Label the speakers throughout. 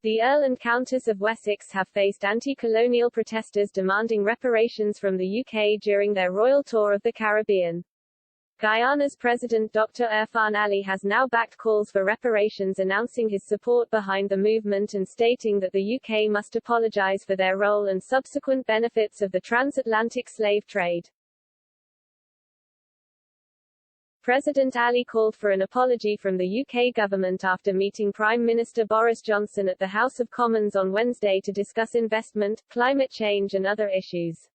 Speaker 1: The Earl and Countess of Wessex have faced anti-colonial protesters demanding reparations from the UK during their royal tour of the Caribbean. Guyana's President Dr. Irfan Ali has now backed calls for reparations, announcing his support behind the movement and stating that the UK must apologise for their role and subsequent benefits of the transatlantic slave trade. President Ali called for an apology from the UK government after meeting Prime Minister Boris Johnson at the House of Commons on Wednesday to discuss investment, climate change and other issues.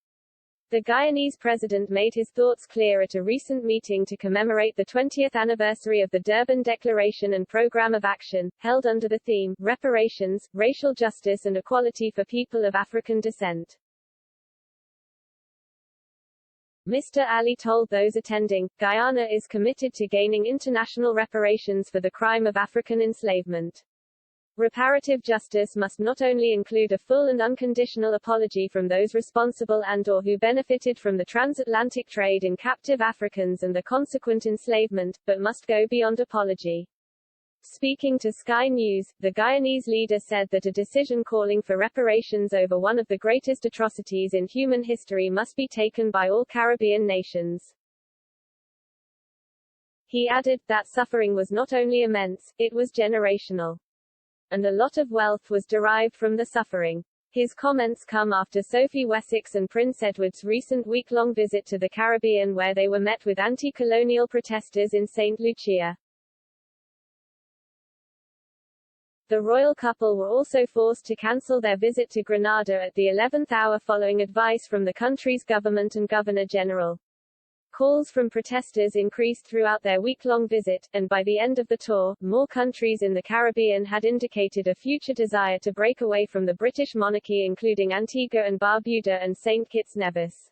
Speaker 1: The Guyanese president made his thoughts clear at a recent meeting to commemorate the 20th anniversary of the Durban Declaration and Programme of Action, held under the theme, Reparations, Racial Justice and Equality for People of African Descent. Mr. Ali told those attending, Guyana is committed to gaining international reparations for the crime of African enslavement. Reparative justice must not only include a full and unconditional apology from those responsible and/or who benefited from the transatlantic trade in captive Africans and the consequent enslavement, but must go beyond apology. Speaking to Sky News, the Guyanese leader said that a decision calling for reparations over one of the greatest atrocities in human history must be taken by all Caribbean nations. He added, that suffering was not only immense, it was generational. And a lot of wealth was derived from the suffering. His comments come after Sophie Wessex and Prince Edward's recent week-long visit to the Caribbean, where they were met with anti-colonial protesters in St. Lucia. The royal couple were also forced to cancel their visit to Grenada at the 11th hour following advice from the country's government and Governor-General. Calls from protesters increased throughout their week-long visit, and by the end of the tour, more countries in the Caribbean had indicated a future desire to break away from the British monarchy, including Antigua and Barbuda and St. Kitts Nevis.